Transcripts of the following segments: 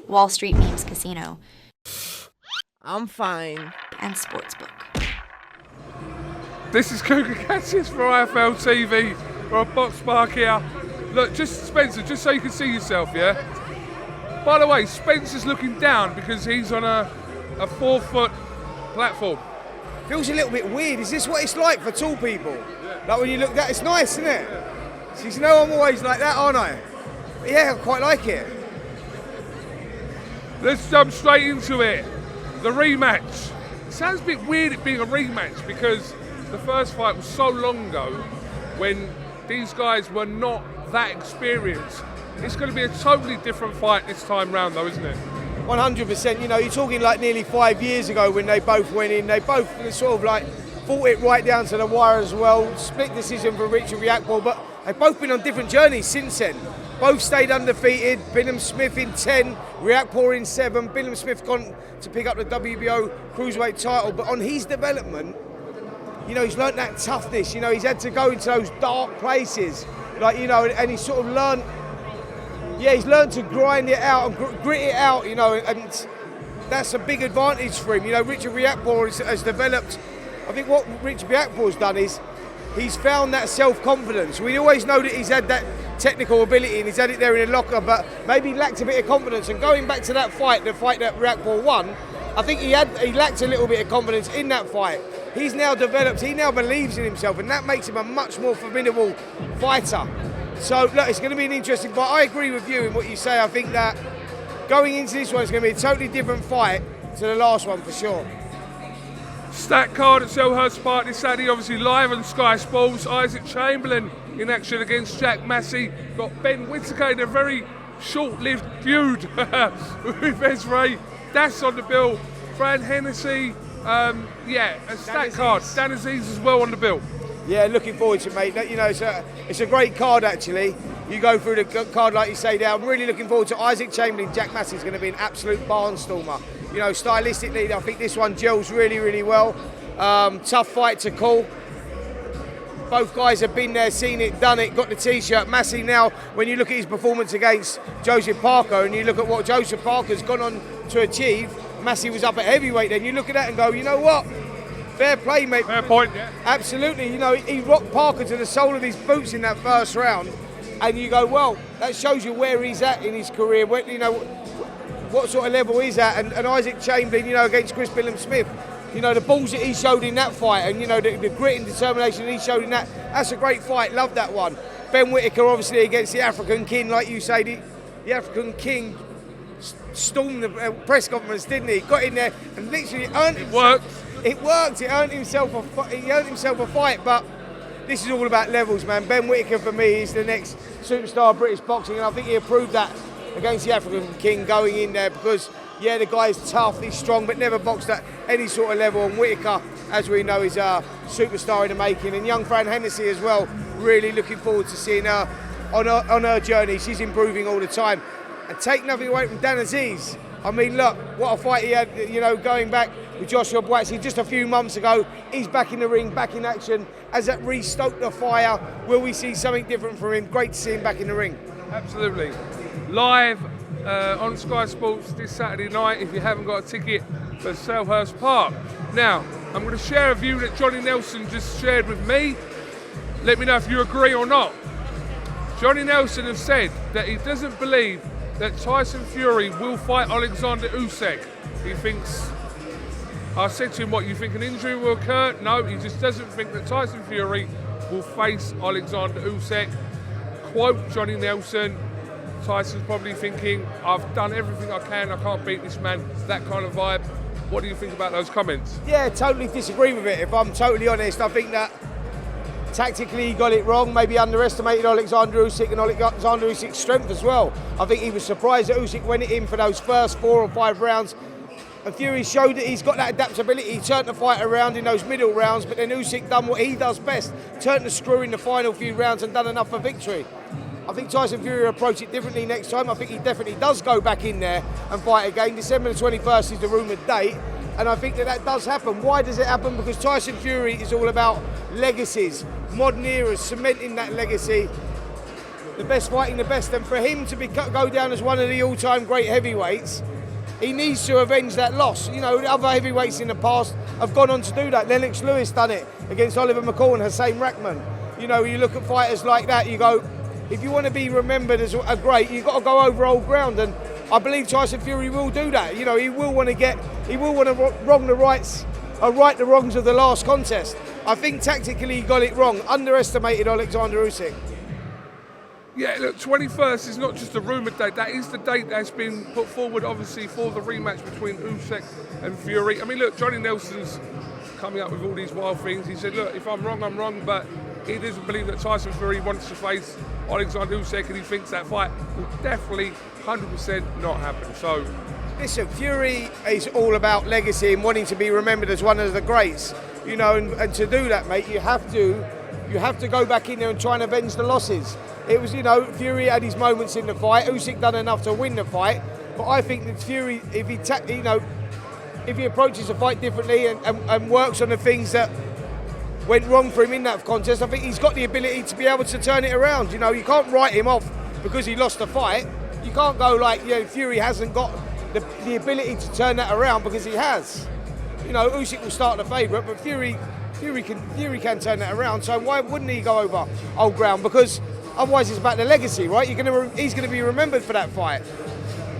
Wall Street Memes Casino. I'm fine. And Sportsbook. This is KUGAN CASSIUS for IFLTV. We're on Box Park here. Look, just Spencer, just so you can see yourself, yeah? By the way, Spencer's looking down because he's on a 4-foot platform. Feels a little bit weird. Is this what it's like for tall people? Yeah. Like when you look at it's nice, isn't it? Yeah. So you know I'm always like that, aren't I? But yeah, I quite like it. Let's jump straight into it. The rematch. It sounds a bit weird it being a rematch because the first fight was so long ago when these guys were not that experienced. It's going to be a totally different fight this time round though, isn't it? 100%. You know, you're talking like nearly 5 years ago when they both went in. They both sort of like fought it right down to the wire as well. Split decision for Richard Riakporhe, but they've both been on different journeys since then. Both stayed undefeated. Billam Smith in 10, Riakporhe in 7. Billam Smith gone to pick up the WBO cruiserweight title, but on his development, you know, he's learnt that toughness. You know, he's had to go into those dark places, like, you know, and he's sort of learnt. Yeah, he's learned to grind it out and grit it out, you know, and that's a big advantage for him. You know, Richard Riakporhe has developed. I think what Richard Riakporhe's done is he's found that self-confidence. We always know that he's had that technical ability and he's had it there in the locker, but maybe he lacked a bit of confidence. And going back to that fight, the fight that Riakporhe won, I think he lacked a little bit of confidence in that fight. He's now developed, he now believes in himself, and that makes him a much more formidable fighter. So, look, it's going to be an interesting fight. I agree with you in what you say. I think that going into this one, it's going to be a totally different fight to the last one for sure. Stat card at Selhurst Park this Saturday, obviously live on Sky Sports. Isaac Chamberlain in action against Jack Massey. Got Ben Whittaker in a very short-lived feud with Ezra. That's on the bill. Fran Hennessy, a stat card. Dan Aziz as well on the bill. Yeah, looking forward to it, mate. You know, it's a great card, actually. You go through the card like you say there. I'm really looking forward to Isaac Chamberlain. Jack Massey is going to be an absolute barnstormer. You know, stylistically, I think this one gels really, really well. Tough fight to call. Both guys have been there, seen it, done it, got the T-shirt. Massey now, when you look at his performance against Joseph Parker and you look at what Joseph Parker's gone on to achieve, Massey was up at heavyweight then. You look at that and go, you know what? Fair play, mate. Fair point, yeah. Absolutely. You know, he rocked Parker to the sole of his boots in that first round. And you go, well, that shows you where he's at in his career, you know, what sort of level he's at. And Isaac Chamberlain, you know, against Chris Billam Smith, you know, the balls that he showed in that fight and, you know, the grit and determination that he showed in that's a great fight. Love that one. Ben Whittaker, obviously, against the African King, like you say, the African King stormed the press conference, didn't he? Got in there and literally earned it. It worked. He earned himself a fight, but this is all about levels, man. Ben Whittaker, for me, is the next superstar of British boxing, and I think he proved that against the African King going in there because, yeah, the guy's tough, he's strong, but never boxed at any sort of level. And Whittaker, as we know, is a superstar in the making. And young Fran Hennessy as well, really looking forward to seeing her on her journey. She's improving all the time. And take nothing away from Dan Aziz. I mean, look, what a fight he had, you know, going back with Joshua Buatsi just a few months ago. He's back in the ring, back in action. Has that restoked the fire? Will we see something different from him? Great to see him back in the ring. Absolutely. Live on Sky Sports this Saturday night if you haven't got a ticket for Selhurst Park. Now, I'm going to share a view that Johnny Nelson just shared with me. Let me know if you agree or not. Johnny Nelson has said that he doesn't believe that Tyson Fury will fight Alexander Usyk. He thinks, I said to him, what, you think an injury will occur? No, he just doesn't think that Tyson Fury will face Alexander Usyk. Quote Johnny Nelson, Tyson's probably thinking, I've done everything I can, I can't beat this man, that kind of vibe. What do you think about those comments? Yeah, totally disagree with it, if I'm totally honest. I think that tactically he got it wrong, maybe underestimated Alexander Usyk and Alexander Usyk's strength as well. I think he was surprised that Usyk went in for those first 4 or 5 rounds. And Fury showed that he's got that adaptability. He turned the fight around in those middle rounds, but then Usyk done what he does best, turned the screw in the final few rounds and done enough for victory. I think Tyson Fury will approach it differently next time. I think he definitely does go back in there and fight again. December the 21st is the rumoured date. And I think that does happen. Why does it happen? Because Tyson Fury is all about legacies, modern eras, cementing that legacy. the best fighting the best, and for him to go down as one of the all-time great heavyweights, he needs to avenge that loss. You know, the other heavyweights in the past have gone on to do that. Lennox Lewis done it against Oliver McCall and Hussein Rahman. You know, you look at fighters like that, you go, if you want to be remembered as a great, you've got to go over old ground, and I believe Tyson Fury will do that. You know, he will want to right the wrongs of the last contest. I think tactically he got it wrong, underestimated Alexander Usyk. Yeah, look, 21st is not just a rumoured date. That is the date that's been put forward, obviously, for the rematch between Usyk and Fury. I mean, look, Johnny Nelson's coming up with all these wild things. He said, look, if I'm wrong, I'm wrong, but he doesn't believe that Tyson Fury wants to face Alexander Usyk, and he thinks that fight will definitely 100% not happen. So, listen, Fury is all about legacy and wanting to be remembered as one of the greats. You know, and to do that, mate, you have to go back in there and try and avenge the losses. It was, you know, Fury had his moments in the fight. Usyk done enough to win the fight, but I think that Fury, if he approaches the fight differently and works on the things that went wrong for him in that contest, I think he's got the ability to be able to turn it around. You know, you can't write him off because he lost the fight. You can't go like, you know, Fury hasn't got the ability to turn that around, because he has. You know, Usyk will start the favourite, but Fury can turn that around. So why wouldn't he go over old ground? Because otherwise it's about the legacy, right? He's going to be remembered for that fight.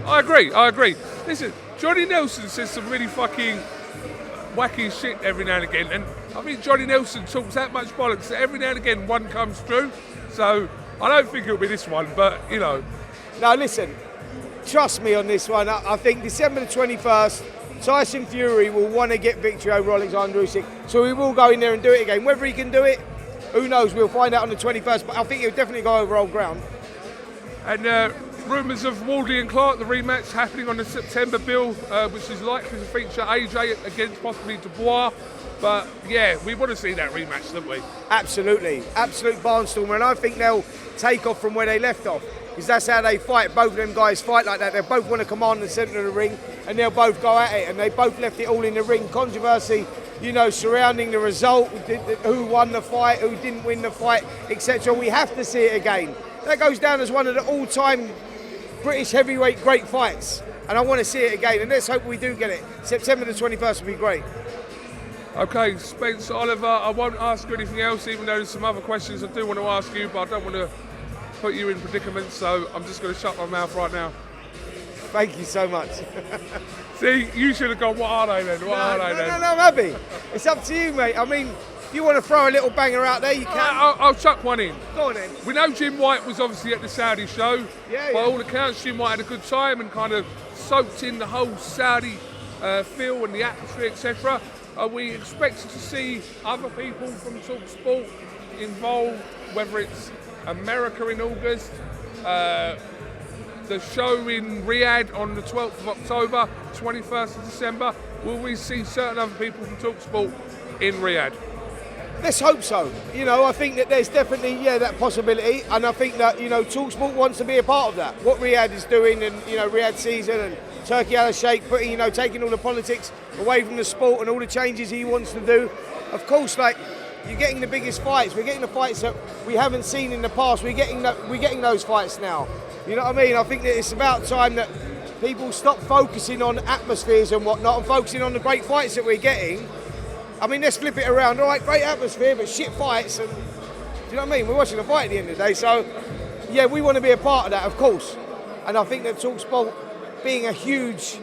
I agree. Listen, Johnny Nelson says some really fucking wacky shit every now and again, and I think Johnny Nelson talks that much bollocks that every now and again one comes through. So I don't think it'll be this one, but you know. No, listen, trust me on this one. I think December the 21st, Tyson Fury will want to get victory over Alexander Usyk, so he will go in there and do it again. Whether he can do it, who knows? We'll find out on the 21st, but I think he'll definitely go over old ground. And rumours of Wardley and Clark, the rematch happening on the September bill, which is likely to feature AJ against possibly Dubois. But yeah, we want to see that rematch, don't we? Absolutely, absolute barnstormer, and I think they'll take off from where they left off, because that's how they fight. Both of them guys fight like that. They both want to command the centre of the ring, and they'll both go at it, and they both left it all in the ring. Controversy, you know, surrounding the result, who won the fight, who didn't win the fight, etc. We have to see it again. That goes down as one of the all-time British heavyweight great fights, and I want to see it again, and let's hope we do get it. September the 21st will be great. Okay, Spence, Oliver, I won't ask you anything else, even though there's some other questions I do want to ask you, but I don't want to put you in predicaments, so I'm just going to shut my mouth right now. Thank you so much. See, you should have gone, what are they then? What are they then? No, I'm happy. It's up to you, mate. I mean, if you want to throw a little banger out there, you can. I'll chuck one in. Go on then. We know Jim White was obviously at the Saudi show. Yeah. By all accounts, Jim White had a good time and kind of soaked in the whole Saudi feel and the atmosphere, etc. Are we expected to see other people from TalkSport involved, whether it's America in August, the show in Riyadh on the 12th of October, 21st of December? Will we see certain other people from TalkSport in Riyadh? Let's hope so. You know, I think that there's definitely, that possibility, and I think that, you know, TalkSport wants to be a part of that. What Riyadh is doing, and, you know, Riyadh season and Turkey Al Sheikh putting, you know, taking all the politics away from the sport and all the changes he wants to do. Of course, like, you're getting the biggest fights. We're getting the fights that we haven't seen in the past. We're getting those fights now. You know what I mean? I think that it's about time that people stop focusing on atmospheres and whatnot and focusing on the great fights that we're getting. I mean, let's flip it around. All right, great atmosphere, but shit fights. And do you know what I mean? We're watching a fight at the end of the day. So, yeah, we want to be a part of that, of course. And I think that TalkSport, being a huge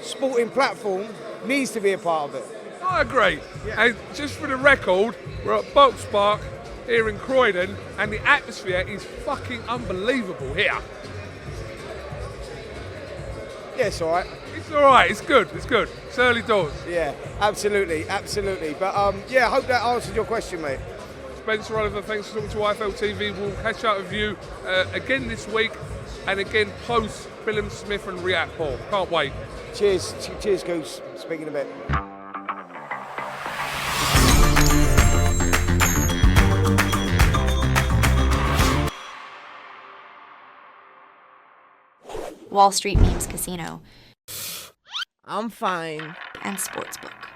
sporting platform, needs to be a part of it. I agree. Yeah. And just for the record, we're at Box Park here in Croydon, and the atmosphere is fucking unbelievable here. Yeah, it's all right. It's all right. It's good. It's good. It's early doors. Yeah, absolutely. But yeah, I hope that answered your question, mate. Spencer Oliver, thanks for talking to IFLTV. We'll catch up with you again this week, and again post Philip Smith and Riyadh Paul. Can't wait. Cheers, Goose. Speaking a bit. Wall Street Memes Casino I'm fine. and Sportsbook.